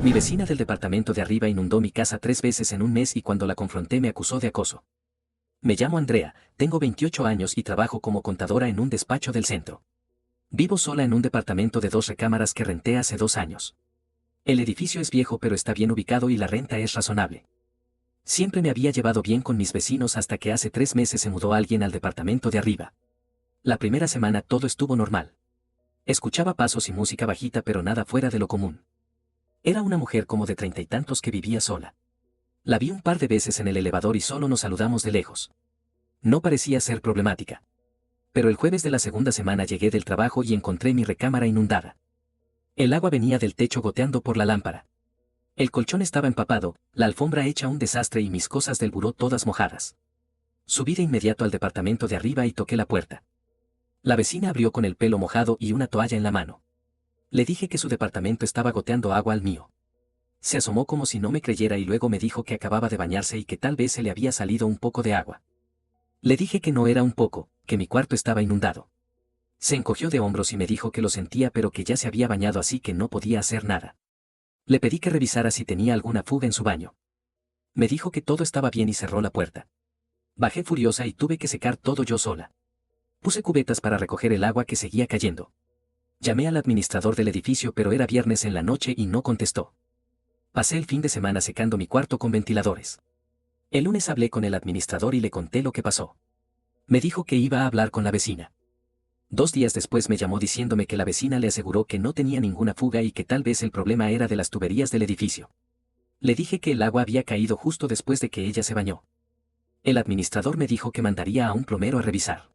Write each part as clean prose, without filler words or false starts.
Mi vecina del departamento de arriba inundó mi casa 3 veces en un mes y cuando la confronté me acusó de acoso. Me llamo Andrea, tengo 28 años y trabajo como contadora en un despacho del centro. Vivo sola en un departamento de 2 recámaras que renté hace 2 años. El edificio es viejo pero está bien ubicado y la renta es razonable. Siempre me había llevado bien con mis vecinos hasta que hace 3 meses se mudó alguien al departamento de arriba. La primera semana todo estuvo normal. Escuchaba pasos y música bajita pero nada fuera de lo común. Era una mujer como de 30 y tantos que vivía sola. La vi un par de veces en el elevador y solo nos saludamos de lejos. No parecía ser problemática. Pero el jueves de la segunda semana llegué del trabajo y encontré mi recámara inundada. El agua venía del techo goteando por la lámpara. El colchón estaba empapado, la alfombra hecha un desastre y mis cosas del buró todas mojadas. Subí de inmediato al departamento de arriba y toqué la puerta. La vecina abrió con el pelo mojado y una toalla en la mano. Le dije que su departamento estaba goteando agua al mío. Se asomó como si no me creyera y luego me dijo que acababa de bañarse y que tal vez se le había salido un poco de agua. Le dije que no era un poco, que mi cuarto estaba inundado. Se encogió de hombros y me dijo que lo sentía pero que ya se había bañado así que no podía hacer nada. Le pedí que revisara si tenía alguna fuga en su baño. Me dijo que todo estaba bien y cerró la puerta. Bajé furiosa y tuve que secar todo yo sola. Puse cubetas para recoger el agua que seguía cayendo. Llamé al administrador del edificio pero era viernes en la noche y no contestó. Pasé el fin de semana secando mi cuarto con ventiladores. El lunes hablé con el administrador y le conté lo que pasó. Me dijo que iba a hablar con la vecina. 2 días después me llamó diciéndome que la vecina le aseguró que no tenía ninguna fuga y que tal vez el problema era de las tuberías del edificio. Le dije que el agua había caído justo después de que ella se bañó. El administrador me dijo que mandaría a un plomero a revisar.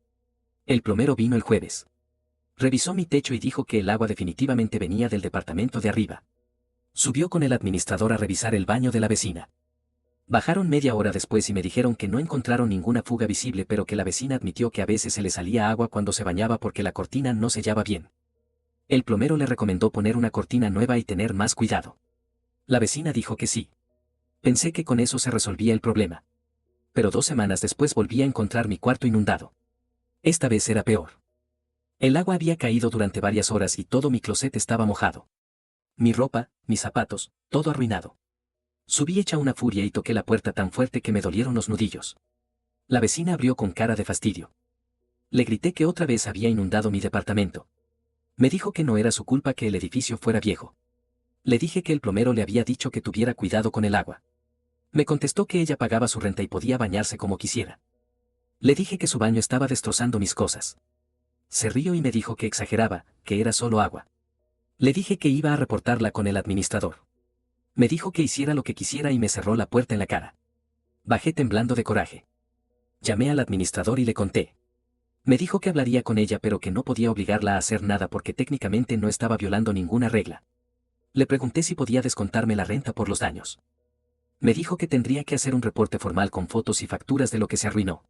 El plomero vino el jueves. Revisó mi techo y dijo que el agua definitivamente venía del departamento de arriba. Subió con el administrador a revisar el baño de la vecina. Bajaron media hora después y me dijeron que no encontraron ninguna fuga visible pero que la vecina admitió que a veces se le salía agua cuando se bañaba porque la cortina no sellaba bien. El plomero le recomendó poner una cortina nueva y tener más cuidado. La vecina dijo que sí. Pensé que con eso se resolvía el problema. Pero 2 semanas después volví a encontrar mi cuarto inundado. Esta vez era peor. El agua había caído durante varias horas y todo mi closet estaba mojado. Mi ropa, mis zapatos, todo arruinado. Subí hecha una furia y toqué la puerta tan fuerte que me dolieron los nudillos. La vecina abrió con cara de fastidio. Le grité que otra vez había inundado mi departamento. Me dijo que no era su culpa que el edificio fuera viejo. Le dije que el plomero le había dicho que tuviera cuidado con el agua. Me contestó que ella pagaba su renta y podía bañarse como quisiera. Le dije que su baño estaba destrozando mis cosas. Se rió y me dijo que exageraba, que era solo agua. Le dije que iba a reportarla con el administrador. Me dijo que hiciera lo que quisiera y me cerró la puerta en la cara. Bajé temblando de coraje. Llamé al administrador y le conté. Me dijo que hablaría con ella pero que no podía obligarla a hacer nada porque técnicamente no estaba violando ninguna regla. Le pregunté si podía descontarme la renta por los daños. Me dijo que tendría que hacer un reporte formal con fotos y facturas de lo que se arruinó.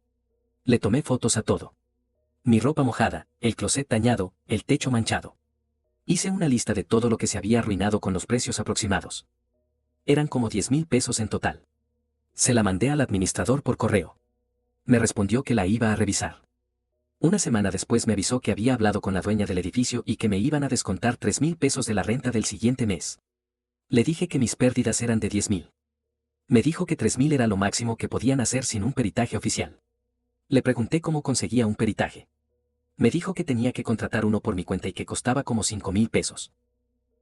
Le tomé fotos a todo. Mi ropa mojada, el closet dañado, el techo manchado. Hice una lista de todo lo que se había arruinado con los precios aproximados. Eran como 10,000 pesos en total. Se la mandé al administrador por correo. Me respondió que la iba a revisar. Una semana después me avisó que había hablado con la dueña del edificio y que me iban a descontar 3,000 pesos de la renta del siguiente mes. Le dije que mis pérdidas eran de 10,000. Me dijo que 3,000 era lo máximo que podían hacer sin un peritaje oficial. Le pregunté cómo conseguía un peritaje. Me dijo que tenía que contratar uno por mi cuenta y que costaba como 5,000 pesos.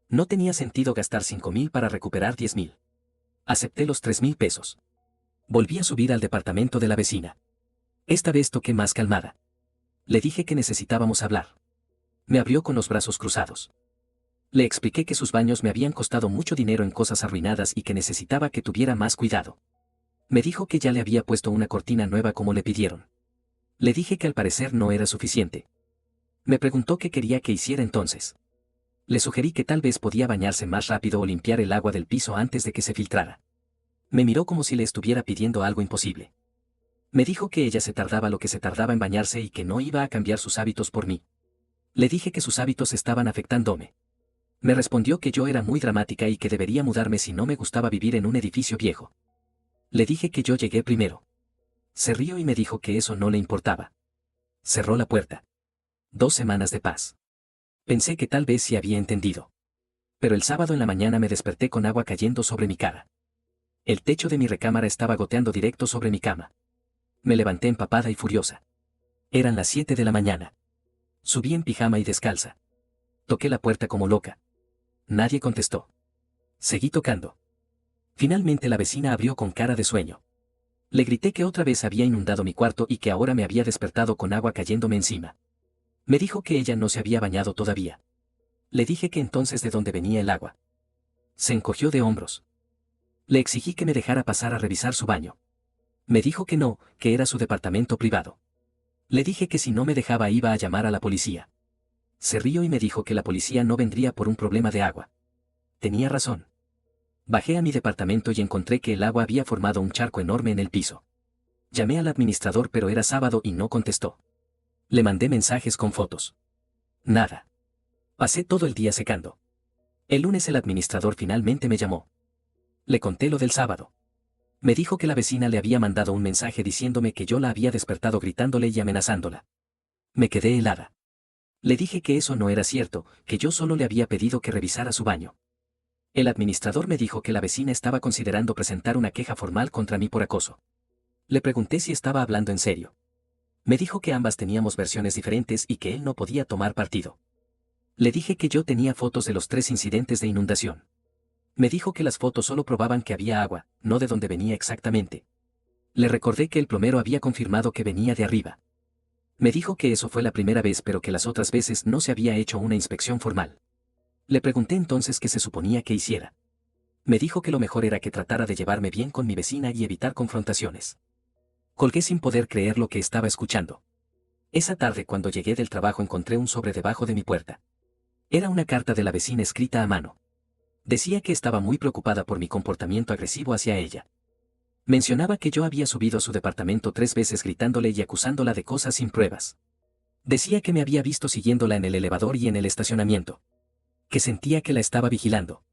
No tenía sentido gastar 5,000 para recuperar 10,000. Acepté los 3,000 pesos. Volví a subir al departamento de la vecina. Esta vez toqué más calmada. Le dije que necesitábamos hablar. Me abrió con los brazos cruzados. Le expliqué que sus baños me habían costado mucho dinero en cosas arruinadas y que necesitaba que tuviera más cuidado. Me dijo que ya le había puesto una cortina nueva como le pidieron. Le dije que al parecer no era suficiente. Me preguntó qué quería que hiciera entonces. Le sugerí que tal vez podía bañarse más rápido o limpiar el agua del piso antes de que se filtrara. Me miró como si le estuviera pidiendo algo imposible. Me dijo que ella se tardaba lo que se tardaba en bañarse y que no iba a cambiar sus hábitos por mí. Le dije que sus hábitos estaban afectándome. Me respondió que yo era muy dramática y que debería mudarme si no me gustaba vivir en un edificio viejo. Le dije que yo llegué primero. Se rió y me dijo que eso no le importaba. Cerró la puerta. 2 semanas de paz. Pensé que tal vez sí había entendido. Pero el sábado en la mañana me desperté con agua cayendo sobre mi cara. El techo de mi recámara estaba goteando directo sobre mi cama. Me levanté empapada y furiosa. Eran las 7 de la mañana. Subí en pijama y descalza. Toqué la puerta como loca. Nadie contestó. Seguí tocando. Finalmente la vecina abrió con cara de sueño. Le grité que otra vez había inundado mi cuarto y que ahora me había despertado con agua cayéndome encima. Me dijo que ella no se había bañado todavía. Le dije que entonces de dónde venía el agua. Se encogió de hombros. Le exigí que me dejara pasar a revisar su baño. Me dijo que no, que era su departamento privado. Le dije que si no me dejaba iba a llamar a la policía. Se rió y me dijo que la policía no vendría por un problema de agua. Tenía razón. Bajé a mi departamento y encontré que el agua había formado un charco enorme en el piso. Llamé al administrador pero era sábado y no contestó. Le mandé mensajes con fotos. Nada. Pasé todo el día secando. El lunes el administrador finalmente me llamó. Le conté lo del sábado. Me dijo que la vecina le había mandado un mensaje diciéndome que yo la había despertado gritándole y amenazándola. Me quedé helada. Le dije que eso no era cierto, que yo solo le había pedido que revisara su baño. El administrador me dijo que la vecina estaba considerando presentar una queja formal contra mí por acoso. Le pregunté si estaba hablando en serio. Me dijo que ambas teníamos versiones diferentes y que él no podía tomar partido. Le dije que yo tenía fotos de los 3 incidentes de inundación. Me dijo que las fotos solo probaban que había agua, no de dónde venía exactamente. Le recordé que el plomero había confirmado que venía de arriba. Me dijo que eso fue la primera vez pero que las otras veces no se había hecho una inspección formal. Le pregunté entonces qué se suponía que hiciera. Me dijo que lo mejor era que tratara de llevarme bien con mi vecina y evitar confrontaciones. Colgué sin poder creer lo que estaba escuchando. Esa tarde cuando llegué del trabajo encontré un sobre debajo de mi puerta. Era una carta de la vecina escrita a mano. Decía que estaba muy preocupada por mi comportamiento agresivo hacia ella. Mencionaba que yo había subido a su departamento 3 veces gritándole y acusándola de cosas sin pruebas. Decía que me había visto siguiéndola en el elevador y en el estacionamiento. Que sentía que la estaba vigilando.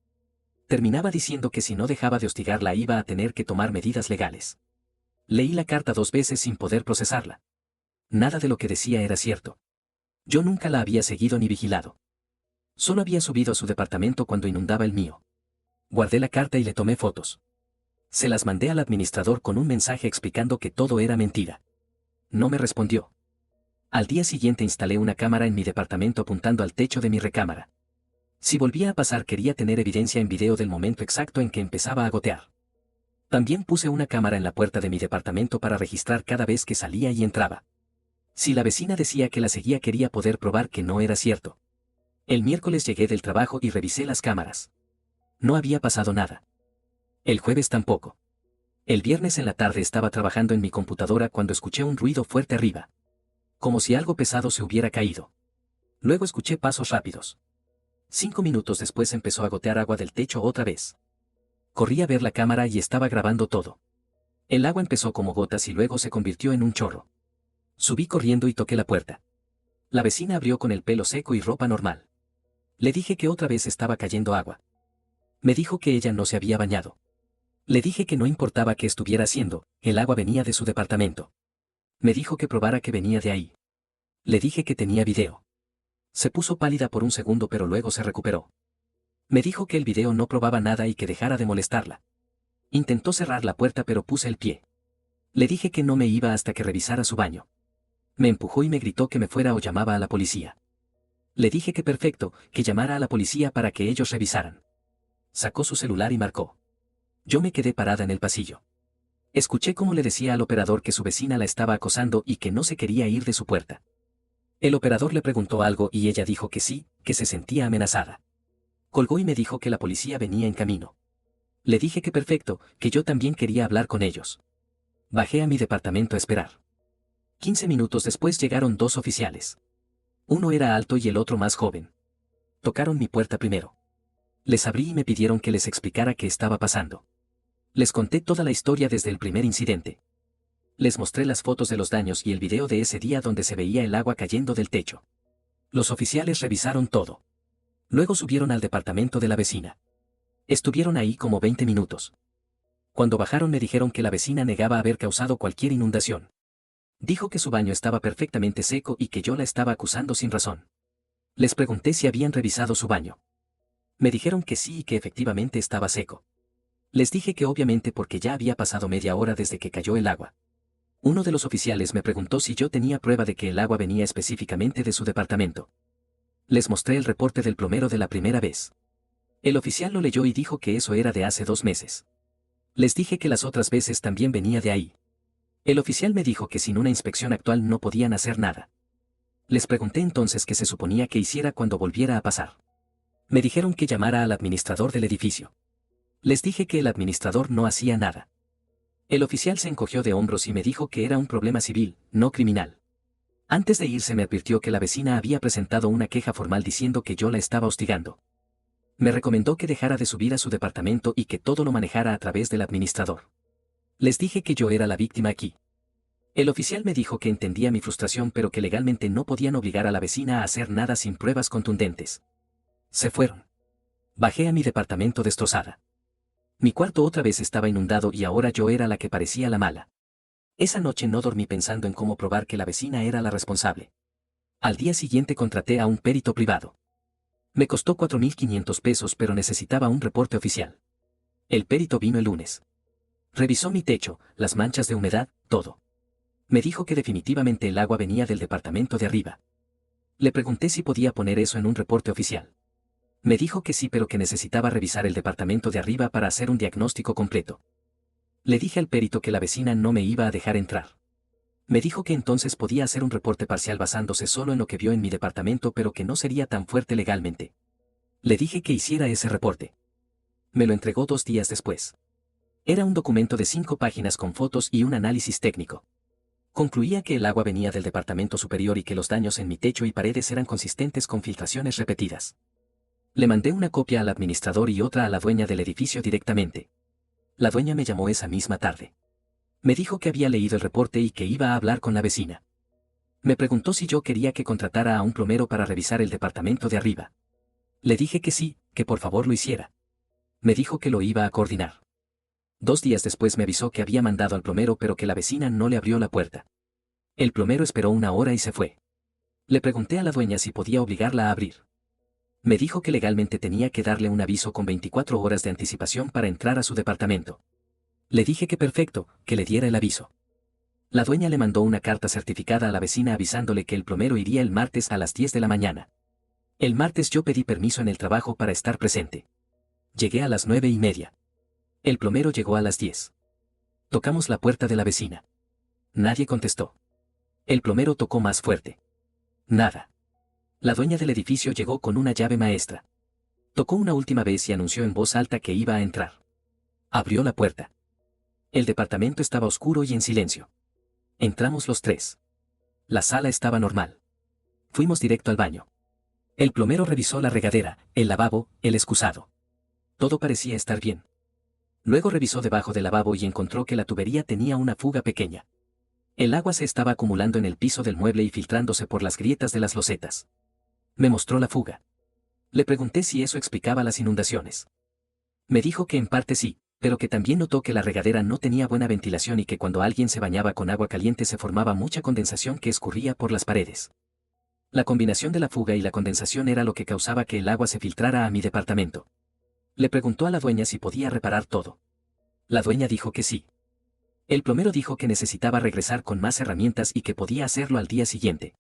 Terminaba diciendo que si no dejaba de hostigarla iba a tener que tomar medidas legales. Leí la carta 2 veces sin poder procesarla. Nada de lo que decía era cierto. Yo nunca la había seguido ni vigilado. Solo había subido a su departamento cuando inundaba el mío. Guardé la carta y le tomé fotos. Se las mandé al administrador con un mensaje explicando que todo era mentira. No me respondió. Al día siguiente instalé una cámara en mi departamento apuntando al techo de mi recámara. Si volvía a pasar quería tener evidencia en video del momento exacto en que empezaba a gotear. También puse una cámara en la puerta de mi departamento para registrar cada vez que salía y entraba. Si la vecina decía que la seguía quería poder probar que no era cierto. El miércoles llegué del trabajo y revisé las cámaras. No había pasado nada. El jueves tampoco. El viernes en la tarde estaba trabajando en mi computadora cuando escuché un ruido fuerte arriba. Como si algo pesado se hubiera caído. Luego escuché pasos rápidos. 5 minutos después empezó a gotear agua del techo otra vez. Corrí a ver la cámara y estaba grabando todo. El agua empezó como gotas y luego se convirtió en un chorro. Subí corriendo y toqué la puerta. La vecina abrió con el pelo seco y ropa normal. Le dije que otra vez estaba cayendo agua. Me dijo que ella no se había bañado. Le dije que no importaba qué estuviera haciendo, el agua venía de su departamento. Me dijo que probara que venía de ahí. Le dije que tenía video. Se puso pálida por un segundo pero luego se recuperó. Me dijo que el video no probaba nada y que dejara de molestarla. Intentó cerrar la puerta pero puse el pie. Le dije que no me iba hasta que revisara su baño. Me empujó y me gritó que me fuera o llamaba a la policía. Le dije que perfecto, que llamara a la policía para que ellos revisaran. Sacó su celular y marcó. Yo me quedé parada en el pasillo. Escuché cómo le decía al operador que su vecina la estaba acosando y que no se quería ir de su puerta. El operador le preguntó algo y ella dijo que sí, que se sentía amenazada. Colgó y me dijo que la policía venía en camino. Le dije que perfecto, que yo también quería hablar con ellos. Bajé a mi departamento a esperar. 15 minutos después llegaron 2 oficiales. Uno era alto y el otro más joven. Tocaron mi puerta primero. Les abrí y me pidieron que les explicara qué estaba pasando. Les conté toda la historia desde el primer incidente. Les mostré las fotos de los daños y el video de ese día donde se veía el agua cayendo del techo. Los oficiales revisaron todo. Luego subieron al departamento de la vecina. Estuvieron ahí como 20 minutos. Cuando bajaron me dijeron que la vecina negaba haber causado cualquier inundación. Dijo que su baño estaba perfectamente seco y que yo la estaba acusando sin razón. Les pregunté si habían revisado su baño. Me dijeron que sí y que efectivamente estaba seco. Les dije que obviamente porque ya había pasado media hora desde que cayó el agua. Uno de los oficiales me preguntó si yo tenía prueba de que el agua venía específicamente de su departamento. Les mostré el reporte del plomero de la primera vez. El oficial lo leyó y dijo que eso era de hace 2 meses. Les dije que las otras veces también venía de ahí. El oficial me dijo que sin una inspección actual no podían hacer nada. Les pregunté entonces qué se suponía que hiciera cuando volviera a pasar. Me dijeron que llamara al administrador del edificio. Les dije que el administrador no hacía nada. El oficial se encogió de hombros y me dijo que era un problema civil, no criminal. Antes de irse me advirtió que la vecina había presentado una queja formal diciendo que yo la estaba hostigando. Me recomendó que dejara de subir a su departamento y que todo lo manejara a través del administrador. Les dije que yo era la víctima aquí. El oficial me dijo que entendía mi frustración pero que legalmente no podían obligar a la vecina a hacer nada sin pruebas contundentes. Se fueron. Bajé a mi departamento destrozada. Mi cuarto otra vez estaba inundado y ahora yo era la que parecía la mala. Esa noche no dormí pensando en cómo probar que la vecina era la responsable. Al día siguiente contraté a un perito privado. Me costó 4.500 pesos pero necesitaba un reporte oficial. El perito vino el lunes. Revisó mi techo, las manchas de humedad, todo. Me dijo que definitivamente el agua venía del departamento de arriba. Le pregunté si podía poner eso en un reporte oficial. Me dijo que sí pero que necesitaba revisar el departamento de arriba para hacer un diagnóstico completo. Le dije al perito que la vecina no me iba a dejar entrar. Me dijo que entonces podía hacer un reporte parcial basándose solo en lo que vio en mi departamento pero que no sería tan fuerte legalmente. Le dije que hiciera ese reporte. Me lo entregó 2 días después. Era un documento de 5 páginas con fotos y un análisis técnico. Concluía que el agua venía del departamento superior y que los daños en mi techo y paredes eran consistentes con filtraciones repetidas. Le mandé una copia al administrador y otra a la dueña del edificio directamente. La dueña me llamó esa misma tarde. Me dijo que había leído el reporte y que iba a hablar con la vecina. Me preguntó si yo quería que contratara a un plomero para revisar el departamento de arriba. Le dije que sí, que por favor lo hiciera. Me dijo que lo iba a coordinar. 2 días después me avisó que había mandado al plomero pero que la vecina no le abrió la puerta. El plomero esperó 1 hora y se fue. Le pregunté a la dueña si podía obligarla a abrir. Me dijo que legalmente tenía que darle un aviso con 24 horas de anticipación para entrar a su departamento. Le dije que perfecto, que le diera el aviso. La dueña le mandó una carta certificada a la vecina avisándole que el plomero iría el martes a las 10 de la mañana. El martes yo pedí permiso en el trabajo para estar presente. Llegué a las 9:30. El plomero llegó a las 10. Tocamos la puerta de la vecina. Nadie contestó. El plomero tocó más fuerte. Nada. La dueña del edificio llegó con una llave maestra. Tocó una última vez y anunció en voz alta que iba a entrar. Abrió la puerta. El departamento estaba oscuro y en silencio. Entramos los 3. La sala estaba normal. Fuimos directo al baño. El plomero revisó la regadera, el lavabo, el excusado. Todo parecía estar bien. Luego revisó debajo del lavabo y encontró que la tubería tenía una fuga pequeña. El agua se estaba acumulando en el piso del mueble y filtrándose por las grietas de las losetas. Me mostró la fuga. Le pregunté si eso explicaba las inundaciones. Me dijo que en parte sí, pero que también notó que la regadera no tenía buena ventilación y que cuando alguien se bañaba con agua caliente se formaba mucha condensación que escurría por las paredes. La combinación de la fuga y la condensación era lo que causaba que el agua se filtrara a mi departamento. Le preguntó a la dueña si podía reparar todo. La dueña dijo que sí. El plomero dijo que necesitaba regresar con más herramientas y que podía hacerlo al día siguiente.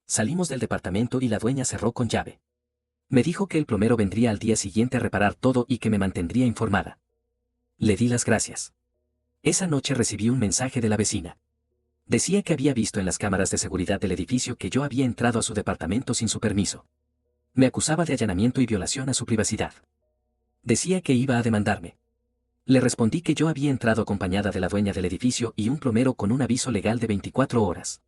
Salimos del departamento y la dueña cerró con llave. Me dijo que el plomero vendría al día siguiente a reparar todo y que me mantendría informada. Le di las gracias. Esa noche recibí un mensaje de la vecina. Decía que había visto en las cámaras de seguridad del edificio que yo había entrado a su departamento sin su permiso. Me acusaba de allanamiento y violación a su privacidad. Decía que iba a demandarme. Le respondí que yo había entrado acompañada de la dueña del edificio y un plomero con un aviso legal de 24 horas.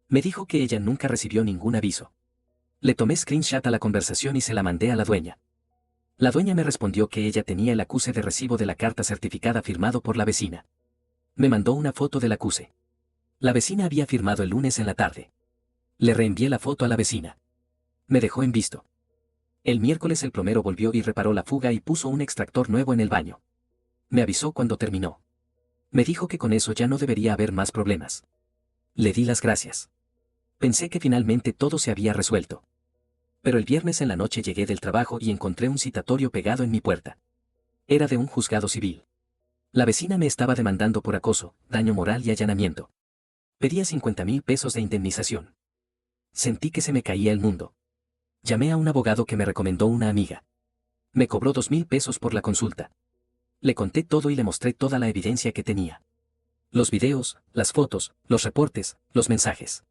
Me dijo que ella nunca recibió ningún aviso. Le tomé screenshot a la conversación y se la mandé a la dueña. La dueña me respondió que ella tenía el acuse de recibo de la carta certificada firmado por la vecina. Me mandó una foto del acuse. La vecina había firmado el lunes en la tarde. Le reenvié la foto a la vecina. Me dejó en visto. El miércoles el plomero volvió y reparó la fuga y puso un extractor nuevo en el baño. Me avisó cuando terminó. Me dijo que con eso ya no debería haber más problemas. Le di las gracias. Pensé que finalmente todo se había resuelto. Pero el viernes en la noche llegué del trabajo y encontré un citatorio pegado en mi puerta. Era de un juzgado civil. La vecina me estaba demandando por acoso, daño moral y allanamiento. Pedía 50.000 pesos de indemnización. Sentí que se me caía el mundo. Llamé a un abogado que me recomendó una amiga. Me cobró 2.000 pesos por la consulta. Le conté todo y le mostré toda la evidencia que tenía. Los videos, las fotos, los reportes, los mensajes.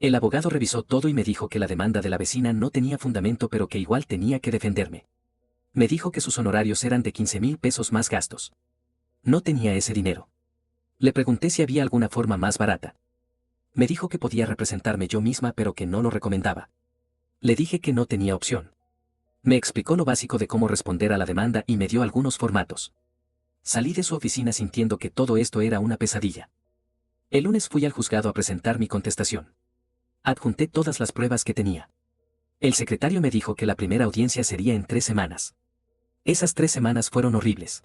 El abogado revisó todo y me dijo que la demanda de la vecina no tenía fundamento pero que igual tenía que defenderme. Me dijo que sus honorarios eran de 15.000 pesos más gastos. No tenía ese dinero. Le pregunté si había alguna forma más barata. Me dijo que podía representarme yo misma pero que no lo recomendaba. Le dije que no tenía opción. Me explicó lo básico de cómo responder a la demanda y me dio algunos formatos. Salí de su oficina sintiendo que todo esto era una pesadilla. El lunes fui al juzgado a presentar mi contestación. Adjunté todas las pruebas que tenía. El secretario me dijo que la primera audiencia sería en 3 semanas. Esas 3 semanas fueron horribles.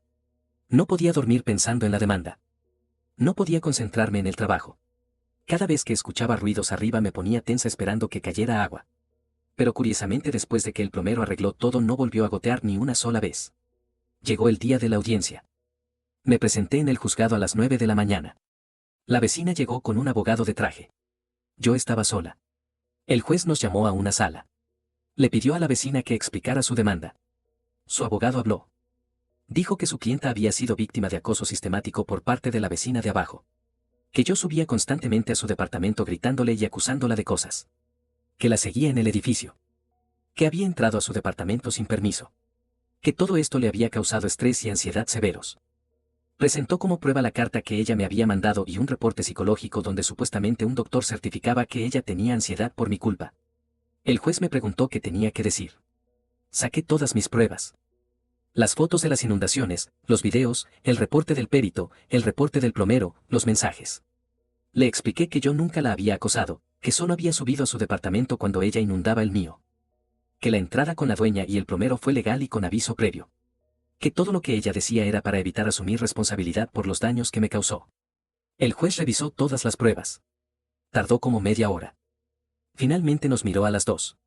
No podía dormir pensando en la demanda. No podía concentrarme en el trabajo. Cada vez que escuchaba ruidos arriba me ponía tensa esperando que cayera agua. Pero curiosamente después de que el plomero arregló todo no volvió a gotear ni una sola vez. Llegó el día de la audiencia. Me presenté en el juzgado a las 9 de la mañana. La vecina llegó con un abogado de traje. Yo estaba sola. El juez nos llamó a una sala. Le pidió a la vecina que explicara su demanda. Su abogado habló. Dijo que su clienta había sido víctima de acoso sistemático por parte de la vecina de abajo. Que yo subía constantemente a su departamento gritándole y acusándola de cosas. Que la seguía en el edificio. Que había entrado a su departamento sin permiso. Que todo esto le había causado estrés y ansiedad severos. Presentó como prueba la carta que ella me había mandado y un reporte psicológico donde supuestamente un doctor certificaba que ella tenía ansiedad por mi culpa. El juez me preguntó qué tenía que decir. Saqué todas mis pruebas. Las fotos de las inundaciones, los videos, el reporte del perito, el reporte del plomero, los mensajes. Le expliqué que yo nunca la había acosado, que solo había subido a su departamento cuando ella inundaba el mío. Que la entrada con la dueña y el plomero fue legal y con aviso previo. Que todo lo que ella decía era para evitar asumir responsabilidad por los daños que me causó. El juez revisó todas las pruebas. Tardó como media hora. Finalmente nos miró a las 2.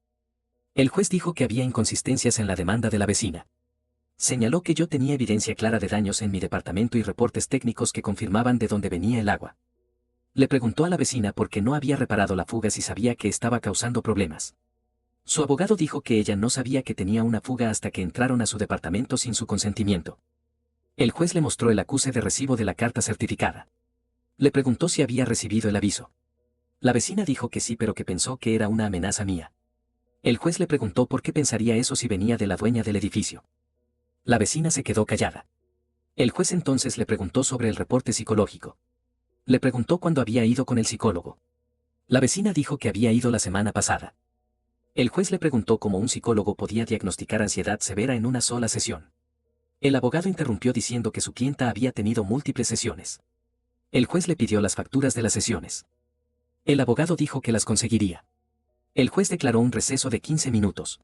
El juez dijo que había inconsistencias en la demanda de la vecina. Señaló que yo tenía evidencia clara de daños en mi departamento y reportes técnicos que confirmaban de dónde venía el agua. Le preguntó a la vecina por qué no había reparado la fuga si sabía que estaba causando problemas. Su abogado dijo que ella no sabía que tenía una fuga hasta que entraron a su departamento sin su consentimiento. El juez le mostró el acuse de recibo de la carta certificada. Le preguntó si había recibido el aviso. La vecina dijo que sí, pero que pensó que era una amenaza mía. El juez le preguntó por qué pensaría eso si venía de la dueña del edificio. La vecina se quedó callada. El juez entonces le preguntó sobre el reporte psicológico. Le preguntó cuándo había ido con el psicólogo. La vecina dijo que había ido la semana pasada. El juez le preguntó cómo un psicólogo podía diagnosticar ansiedad severa en una sola sesión. El abogado interrumpió diciendo que su clienta había tenido múltiples sesiones. El juez le pidió las facturas de las sesiones. El abogado dijo que las conseguiría. El juez declaró un receso de 15 minutos.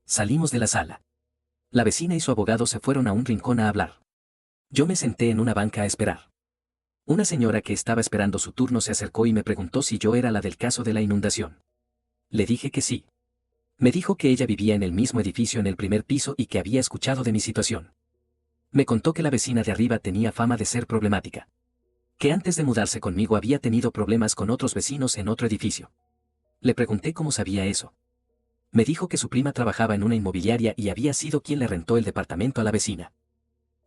Salimos de la sala. La vecina y su abogado se fueron a un rincón a hablar. Yo me senté en una banca a esperar. Una señora que estaba esperando su turno se acercó y me preguntó si yo era la del caso de la inundación. Le dije que sí. Me dijo que ella vivía en el mismo edificio en el primer piso y que había escuchado de mi situación. Me contó que la vecina de arriba tenía fama de ser problemática. Que antes de mudarse conmigo había tenido problemas con otros vecinos en otro edificio. Le pregunté cómo sabía eso. Me dijo que su prima trabajaba en una inmobiliaria y había sido quien le rentó el departamento a la vecina.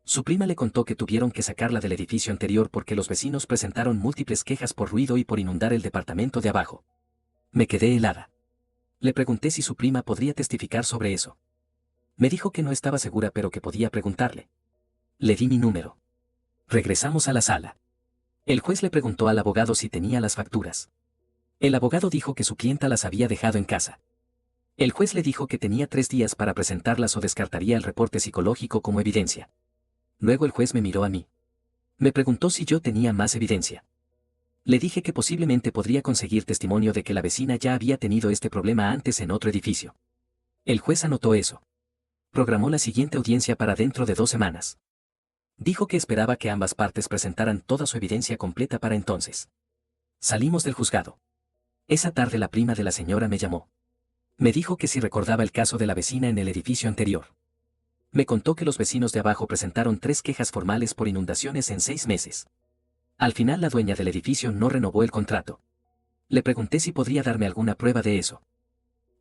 Su prima le contó que tuvieron que sacarla del edificio anterior porque los vecinos presentaron múltiples quejas por ruido y por inundar el departamento de abajo. Me quedé helada. Le pregunté si su prima podría testificar sobre eso. Me dijo que no estaba segura pero que podía preguntarle. Le di mi número. Regresamos a la sala. El juez le preguntó al abogado si tenía las facturas. El abogado dijo que su clienta las había dejado en casa. El juez le dijo que tenía 3 días para presentarlas o descartaría el reporte psicológico como evidencia. Luego el juez me miró a mí. Me preguntó si yo tenía más evidencia. Le dije que posiblemente podría conseguir testimonio de que la vecina ya había tenido este problema antes en otro edificio. El juez anotó eso. Programó la siguiente audiencia para dentro de 2 semanas. Dijo que esperaba que ambas partes presentaran toda su evidencia completa para entonces. Salimos del juzgado. Esa tarde la prima de la señora me llamó. Me dijo que si recordaba el caso de la vecina en el edificio anterior. Me contó que los vecinos de abajo presentaron 3 quejas formales por inundaciones en 6 meses. Al final la dueña del edificio no renovó el contrato. Le pregunté si podría darme alguna prueba de eso.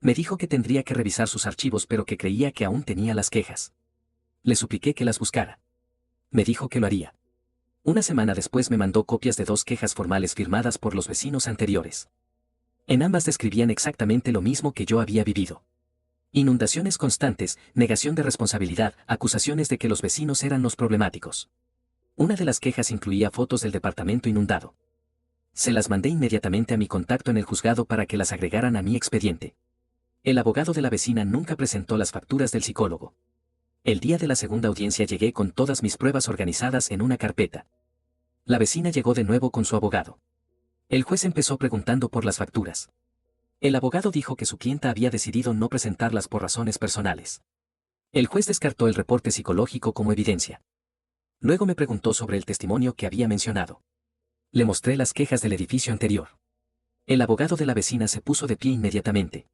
Me dijo que tendría que revisar sus archivos pero que creía que aún tenía las quejas. Le supliqué que las buscara. Me dijo que lo haría. Una semana después me mandó copias de 2 quejas formales firmadas por los vecinos anteriores. En ambas describían exactamente lo mismo que yo había vivido. Inundaciones constantes, negación de responsabilidad, acusaciones de que los vecinos eran los problemáticos. Una de las quejas incluía fotos del departamento inundado. Se las mandé inmediatamente a mi contacto en el juzgado para que las agregaran a mi expediente. El abogado de la vecina nunca presentó las facturas del psicólogo. El día de la segunda audiencia llegué con todas mis pruebas organizadas en una carpeta. La vecina llegó de nuevo con su abogado. El juez empezó preguntando por las facturas. El abogado dijo que su clienta había decidido no presentarlas por razones personales. El juez descartó el reporte psicológico como evidencia. Luego me preguntó sobre el testimonio que había mencionado. Le mostré las quejas del edificio anterior. El abogado de la vecina se puso de pie inmediatamente.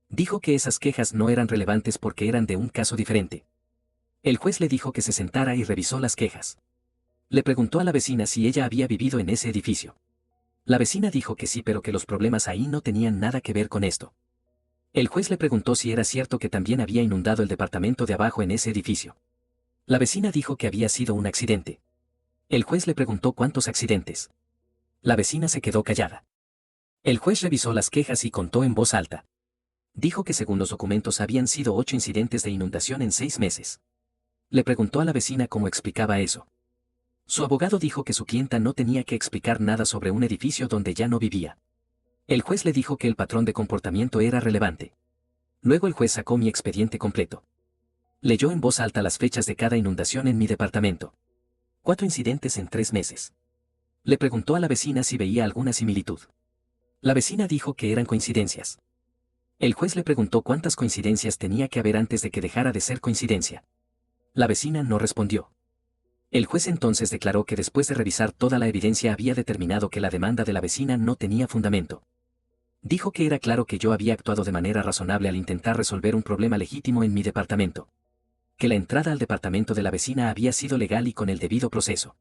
Dijo que esas quejas no eran relevantes porque eran de un caso diferente. El juez le dijo que se sentara y revisó las quejas. Le preguntó a la vecina si ella había vivido en ese edificio. La vecina dijo que sí, pero que los problemas ahí no tenían nada que ver con esto. El juez le preguntó si era cierto que también había inundado el departamento de abajo en ese edificio. La vecina dijo que había sido un accidente. El juez le preguntó cuántos accidentes. La vecina se quedó callada. El juez revisó las quejas y contó en voz alta. Dijo que según los documentos habían sido 8 incidentes de inundación en 6 meses. Le preguntó a la vecina cómo explicaba eso. Su abogado dijo que su clienta no tenía que explicar nada sobre un edificio donde ya no vivía. El juez le dijo que el patrón de comportamiento era relevante. Luego el juez sacó mi expediente completo. Leyó en voz alta las fechas de cada inundación en mi departamento. 4 incidentes en 3 meses. Le preguntó a la vecina si veía alguna similitud. La vecina dijo que eran coincidencias. El juez le preguntó cuántas coincidencias tenía que haber antes de que dejara de ser coincidencia. La vecina no respondió. El juez entonces declaró que después de revisar toda la evidencia había determinado que la demanda de la vecina no tenía fundamento. Dijo que era claro que yo había actuado de manera razonable al intentar resolver un problema legítimo en mi departamento. Que la entrada al departamento de la vecina había sido legal y con el debido proceso.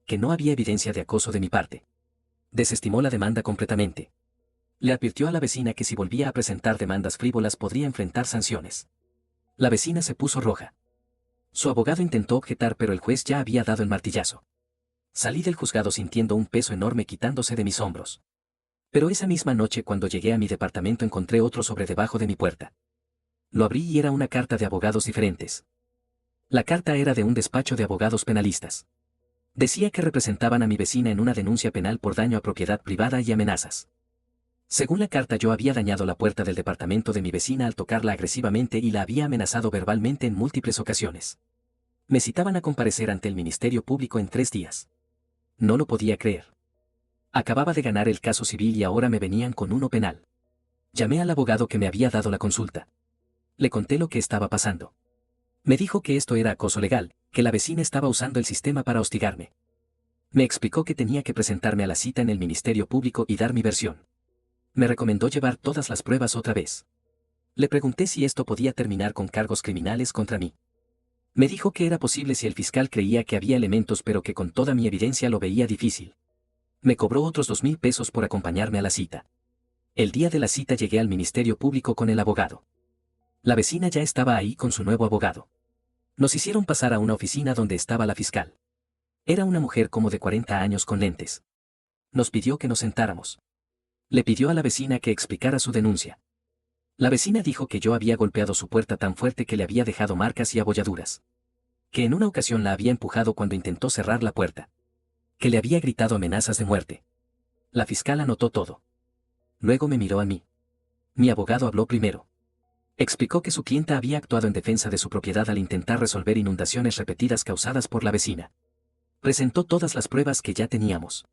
Que no había evidencia de acoso de mi parte. Desestimó la demanda completamente. Le advirtió a la vecina que si volvía a presentar demandas frívolas podría enfrentar sanciones. La vecina se puso roja. Su abogado intentó objetar pero el juez ya había dado el martillazo. Salí del juzgado sintiendo un peso enorme quitándose de mis hombros. Pero esa misma noche cuando llegué a mi departamento encontré otro sobre debajo de mi puerta. Lo abrí y era una carta de abogados diferentes. La carta era de un despacho de abogados penalistas. Decía que representaban a mi vecina en una denuncia penal por daño a propiedad privada y amenazas. Según la carta yo había dañado la puerta del departamento de mi vecina al tocarla agresivamente y la había amenazado verbalmente en múltiples ocasiones. Me citaban a comparecer ante el Ministerio Público en 3 días. No lo podía creer. Acababa de ganar el caso civil y ahora me venían con uno penal. Llamé al abogado que me había dado la consulta. Le conté lo que estaba pasando. Me dijo que esto era acoso legal, que la vecina estaba usando el sistema para hostigarme. Me explicó que tenía que presentarme a la cita en el Ministerio Público y dar mi versión. Me recomendó llevar todas las pruebas otra vez. Le pregunté si esto podía terminar con cargos criminales contra mí. Me dijo que era posible si el fiscal creía que había elementos pero que con toda mi evidencia lo veía difícil. Me cobró otros 2,000 pesos por acompañarme a la cita. El día de la cita llegué al Ministerio Público con el abogado. La vecina ya estaba ahí con su nuevo abogado. Nos hicieron pasar a una oficina donde estaba la fiscal. Era una mujer como de 40 años con lentes. Nos pidió que nos sentáramos. Le pidió a la vecina que explicara su denuncia. La vecina dijo que yo había golpeado su puerta tan fuerte que le había dejado marcas y abolladuras. Que en una ocasión la había empujado cuando intentó cerrar la puerta. Que le había gritado amenazas de muerte. La fiscal anotó todo. Luego me miró a mí. Mi abogado habló primero. Explicó que su clienta había actuado en defensa de su propiedad al intentar resolver inundaciones repetidas causadas por la vecina. Presentó todas las pruebas que ya teníamos.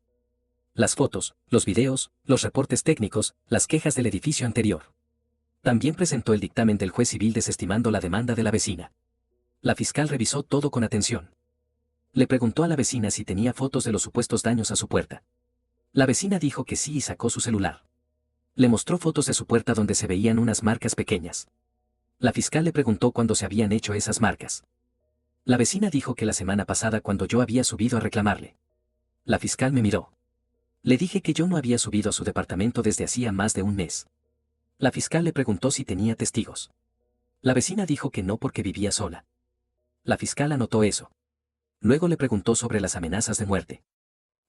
Las fotos, los videos, los reportes técnicos, las quejas del edificio anterior. También presentó el dictamen del juez civil desestimando la demanda de la vecina. La fiscal revisó todo con atención. Le preguntó a la vecina si tenía fotos de los supuestos daños a su puerta. La vecina dijo que sí y sacó su celular. Le mostró fotos de su puerta donde se veían unas marcas pequeñas. La fiscal le preguntó cuándo se habían hecho esas marcas. La vecina dijo que la semana pasada cuando yo había subido a reclamarle. La fiscal me miró. Le dije que yo no había subido a su departamento desde hacía más de un mes. La fiscal le preguntó si tenía testigos. La vecina dijo que no porque vivía sola. La fiscal anotó eso. Luego le preguntó sobre las amenazas de muerte.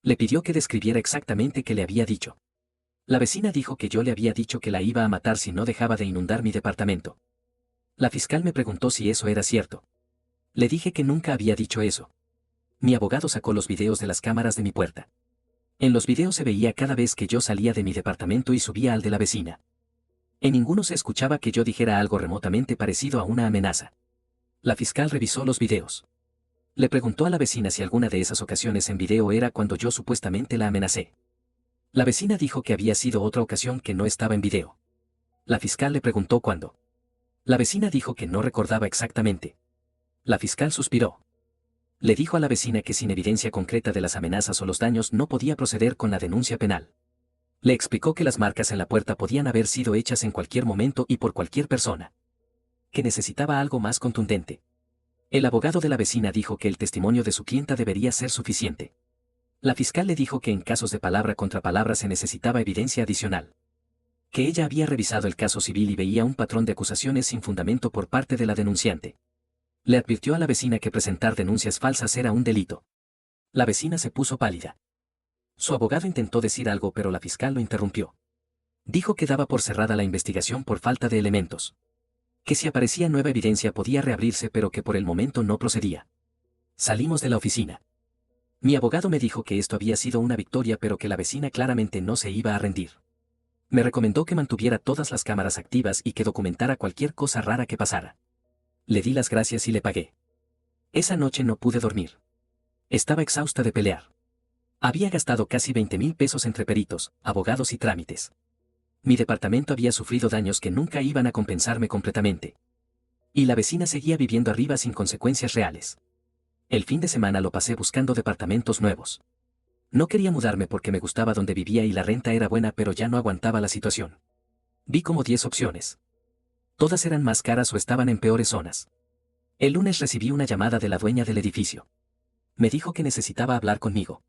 Le pidió que describiera exactamente qué le había dicho. La vecina dijo que yo le había dicho que la iba a matar si no dejaba de inundar mi departamento. La fiscal me preguntó si eso era cierto. Le dije que nunca había dicho eso. Mi abogado sacó los videos de las cámaras de mi puerta. En los videos se veía cada vez que yo salía de mi departamento y subía al de la vecina. En ninguno se escuchaba que yo dijera algo remotamente parecido a una amenaza. La fiscal revisó los videos. Le preguntó a la vecina si alguna de esas ocasiones en video era cuando yo supuestamente la amenacé. La vecina dijo que había sido otra ocasión que no estaba en video. La fiscal le preguntó cuándo. La vecina dijo que no recordaba exactamente. La fiscal suspiró. Le dijo a la vecina que sin evidencia concreta de las amenazas o los daños no podía proceder con la denuncia penal. Le explicó que las marcas en la puerta podían haber sido hechas en cualquier momento y por cualquier persona. Que necesitaba algo más contundente. El abogado de la vecina dijo que el testimonio de su clienta debería ser suficiente. La fiscal le dijo que en casos de palabra contra palabra se necesitaba evidencia adicional. Que ella había revisado el caso civil y veía un patrón de acusaciones sin fundamento por parte de la denunciante. Le advirtió a la vecina que presentar denuncias falsas era un delito. La vecina se puso pálida. Su abogado intentó decir algo pero la fiscal lo interrumpió. Dijo que daba por cerrada la investigación por falta de elementos. Que si aparecía nueva evidencia podía reabrirse pero que por el momento no procedía. Salimos de la oficina. Mi abogado me dijo que esto había sido una victoria pero que la vecina claramente no se iba a rendir. Me recomendó que mantuviera todas las cámaras activas y que documentara cualquier cosa rara que pasara. Le di las gracias y le pagué. Esa noche no pude dormir. Estaba exhausta de pelear. Había gastado casi 20,000 pesos entre peritos, abogados y trámites. Mi departamento había sufrido daños que nunca iban a compensarme completamente. Y la vecina seguía viviendo arriba sin consecuencias reales. El fin de semana lo pasé buscando departamentos nuevos. No quería mudarme porque me gustaba donde vivía y la renta era buena pero ya no aguantaba la situación. Vi como 10 opciones. Todas eran más caras o estaban en peores zonas. El lunes recibí una llamada de la dueña del edificio. Me dijo que necesitaba hablar conmigo.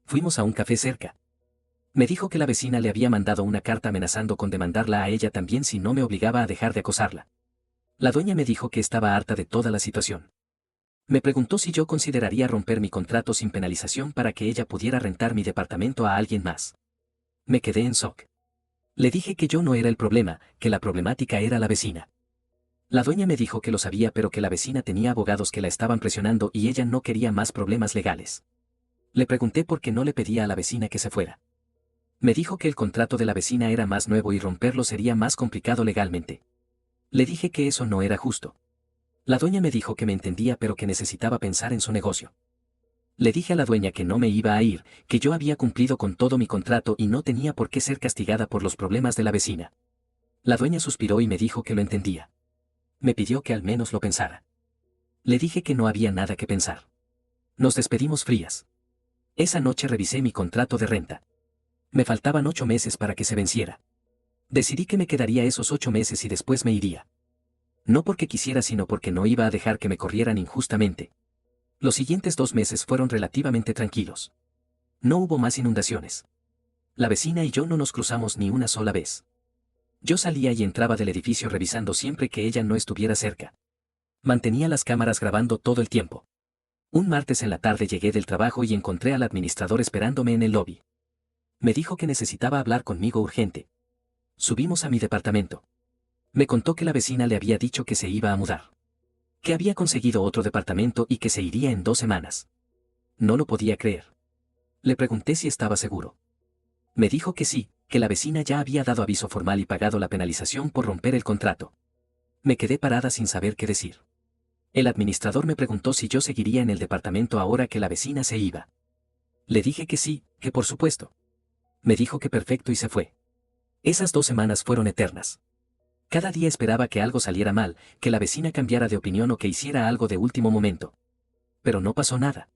Fuimos a un café cerca. Me dijo que la vecina le había mandado una carta amenazando con demandarla a ella también si no me obligaba a dejar de acosarla. La dueña me dijo que estaba harta de toda la situación. Me preguntó si yo consideraría romper mi contrato sin penalización para que ella pudiera rentar mi departamento a alguien más. Me quedé en shock. Le dije que yo no era el problema, que la problemática era la vecina. La dueña me dijo que lo sabía pero que la vecina tenía abogados que la estaban presionando y ella no quería más problemas legales. Le pregunté por qué no le pedía a la vecina que se fuera. Me dijo que el contrato de la vecina era más nuevo y romperlo sería más complicado legalmente. Le dije que eso no era justo. La dueña me dijo que me entendía pero que necesitaba pensar en su negocio. Le dije a la dueña que no me iba a ir, que yo había cumplido con todo mi contrato y no tenía por qué ser castigada por los problemas de la vecina. La dueña suspiró y me dijo que lo entendía. Me pidió que al menos lo pensara. Le dije que no había nada que pensar. Nos despedimos frías. Esa noche revisé mi contrato de renta. Me faltaban 8 meses para que se venciera. Decidí que me quedaría esos 8 meses y después me iría. No porque quisiera sino porque no iba a dejar que me corrieran injustamente. Los siguientes 2 meses fueron relativamente tranquilos. No hubo más inundaciones. La vecina y yo no nos cruzamos ni una sola vez. Yo salía y entraba del edificio revisando siempre que ella no estuviera cerca. Mantenía las cámaras grabando todo el tiempo. Un martes en la tarde llegué del trabajo y encontré al administrador esperándome en el lobby. Me dijo que necesitaba hablar conmigo urgente. Subimos a mi departamento. Me contó que la vecina le había dicho que se iba a mudar. Que había conseguido otro departamento y que se iría en 2 semanas. No lo podía creer. Le pregunté si estaba seguro. Me dijo que sí, que la vecina ya había dado aviso formal y pagado la penalización por romper el contrato. Me quedé parada sin saber qué decir. El administrador me preguntó si yo seguiría en el departamento ahora que la vecina se iba. Le dije que sí, que por supuesto. Me dijo que perfecto y se fue. Esas 2 semanas fueron eternas. Cada día esperaba que algo saliera mal, que la vecina cambiara de opinión o que hiciera algo de último momento. Pero no pasó nada.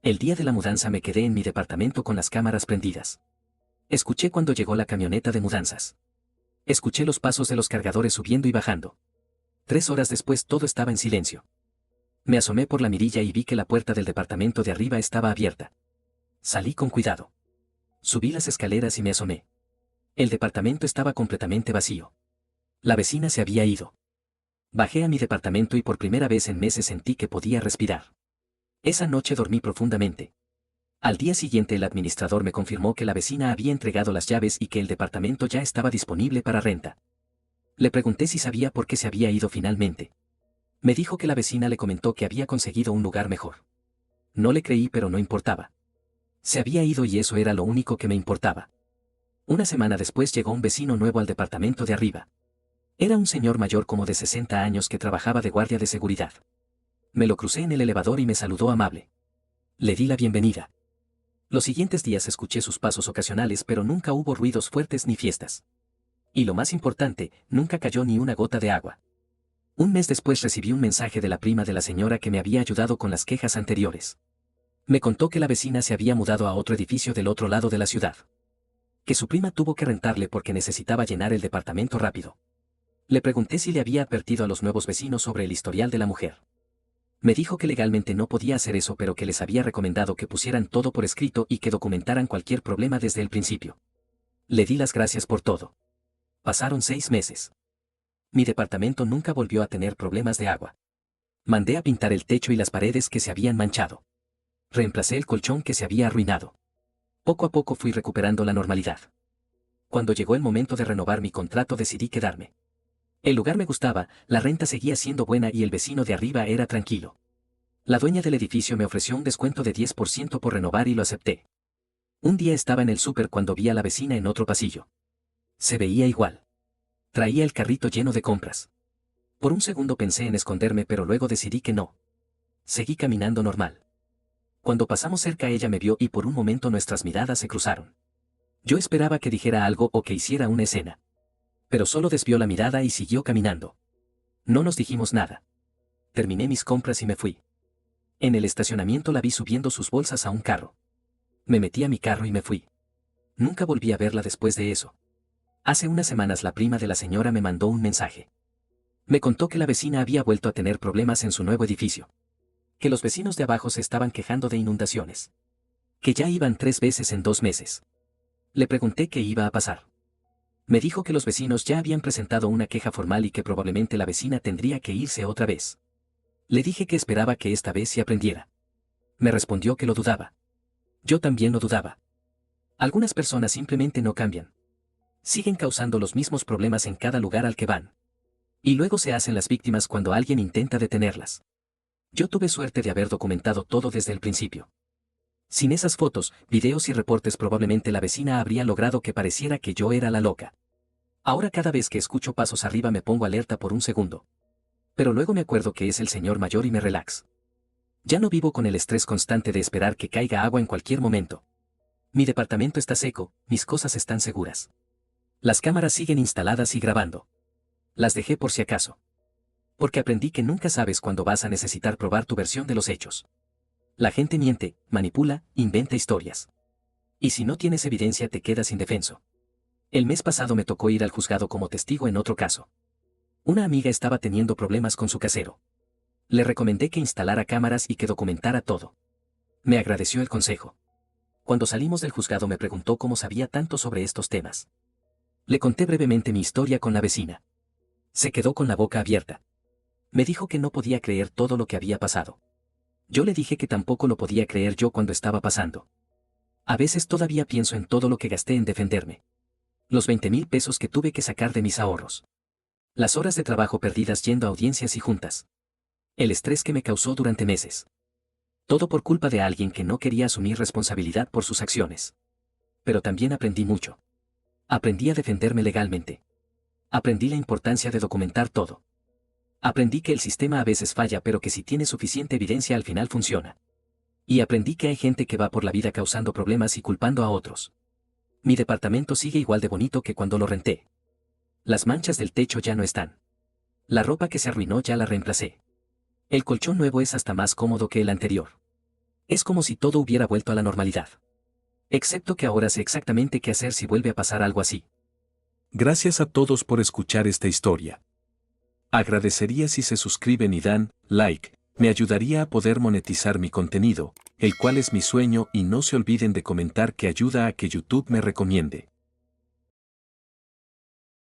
El día de la mudanza me quedé en mi departamento con las cámaras prendidas. Escuché cuando llegó la camioneta de mudanzas. Escuché los pasos de los cargadores subiendo y bajando. 3 horas después todo estaba en silencio. Me asomé por la mirilla y vi que la puerta del departamento de arriba estaba abierta. Salí con cuidado. Subí las escaleras y me asomé. El departamento estaba completamente vacío. La vecina se había ido. Bajé a mi departamento y por primera vez en meses sentí que podía respirar. Esa noche dormí profundamente. Al día siguiente el administrador me confirmó que la vecina había entregado las llaves y que el departamento ya estaba disponible para renta. Le pregunté si sabía por qué se había ido finalmente. Me dijo que la vecina le comentó que había conseguido un lugar mejor. No le creí, pero no importaba. Se había ido y eso era lo único que me importaba. Una semana después llegó un vecino nuevo al departamento de arriba. Era un señor mayor como de 60 años que trabajaba de guardia de seguridad. Me lo crucé en el elevador y me saludó amable. Le di la bienvenida. Los siguientes días escuché sus pasos ocasionales, pero nunca hubo ruidos fuertes ni fiestas. Y lo más importante, nunca cayó ni una gota de agua. Un mes después recibí un mensaje de la prima de la señora que me había ayudado con las quejas anteriores. Me contó que la vecina se había mudado a otro edificio del otro lado de la ciudad. Que su prima tuvo que rentarle porque necesitaba llenar el departamento rápido. Le pregunté si le había advertido a los nuevos vecinos sobre el historial de la mujer. Me dijo que legalmente no podía hacer eso, pero que les había recomendado que pusieran todo por escrito y que documentaran cualquier problema desde el principio. Le di las gracias por todo. Pasaron 6 meses. Mi departamento nunca volvió a tener problemas de agua. Mandé a pintar el techo y las paredes que se habían manchado. Reemplacé el colchón que se había arruinado. Poco a poco fui recuperando la normalidad. Cuando llegó el momento de renovar mi contrato decidí quedarme. El lugar me gustaba, la renta seguía siendo buena y el vecino de arriba era tranquilo. La dueña del edificio me ofreció un descuento de 10% por renovar y lo acepté. Un día estaba en el súper cuando vi a la vecina en otro pasillo. Se veía igual. Traía el carrito lleno de compras. Por un segundo pensé en esconderme, pero luego decidí que no. Seguí caminando normal. Cuando pasamos cerca ella me vio y por un momento nuestras miradas se cruzaron. Yo esperaba que dijera algo o que hiciera una escena. Pero solo desvió la mirada y siguió caminando. No nos dijimos nada. Terminé mis compras y me fui. En el estacionamiento la vi subiendo sus bolsas a un carro. Me metí a mi carro y me fui. Nunca volví a verla después de eso. Hace unas semanas la prima de la señora me mandó un mensaje. Me contó que la vecina había vuelto a tener problemas en su nuevo edificio. Que los vecinos de abajo se estaban quejando de inundaciones. Que ya iban 3 veces en 2 meses. Le pregunté qué iba a pasar. Me dijo que los vecinos ya habían presentado una queja formal y que probablemente la vecina tendría que irse otra vez. Le dije que esperaba que esta vez se aprendiera. Me respondió que lo dudaba. Yo también lo dudaba. Algunas personas simplemente no cambian. Siguen causando los mismos problemas en cada lugar al que van. Y luego se hacen las víctimas cuando alguien intenta detenerlas. Yo tuve suerte de haber documentado todo desde el principio. Sin esas fotos, videos y reportes probablemente la vecina habría logrado que pareciera que yo era la loca. Ahora cada vez que escucho pasos arriba me pongo alerta por un segundo. Pero luego me acuerdo que es el señor mayor y me relax. Ya no vivo con el estrés constante de esperar que caiga agua en cualquier momento. Mi departamento está seco, mis cosas están seguras. Las cámaras siguen instaladas y grabando. Las dejé por si acaso. Porque aprendí que nunca sabes cuándo vas a necesitar probar tu versión de los hechos. La gente miente, manipula, inventa historias. Y si no tienes evidencia te quedas indefenso. El mes pasado me tocó ir al juzgado como testigo en otro caso. Una amiga estaba teniendo problemas con su casero. Le recomendé que instalara cámaras y que documentara todo. Me agradeció el consejo. Cuando salimos del juzgado me preguntó cómo sabía tanto sobre estos temas. Le conté brevemente mi historia con la vecina. Se quedó con la boca abierta. Me dijo que no podía creer todo lo que había pasado. Yo le dije que tampoco lo podía creer yo cuando estaba pasando. A veces todavía pienso en todo lo que gasté en defenderme. Los 20,000 pesos que tuve que sacar de mis ahorros. Las horas de trabajo perdidas yendo a audiencias y juntas. El estrés que me causó durante meses. Todo por culpa de alguien que no quería asumir responsabilidad por sus acciones. Pero también aprendí mucho. Aprendí a defenderme legalmente. Aprendí la importancia de documentar todo. Aprendí que el sistema a veces falla, pero que si tiene suficiente evidencia al final funciona. Y aprendí que hay gente que va por la vida causando problemas y culpando a otros. Mi departamento sigue igual de bonito que cuando lo renté. Las manchas del techo ya no están. La ropa que se arruinó ya la reemplacé. El colchón nuevo es hasta más cómodo que el anterior. Es como si todo hubiera vuelto a la normalidad. Excepto que ahora sé exactamente qué hacer si vuelve a pasar algo así. Gracias a todos por escuchar esta historia. Agradecería si se suscriben y dan like, me ayudaría a poder monetizar mi contenido, el cual es mi sueño, y no se olviden de comentar que ayuda a que YouTube me recomiende.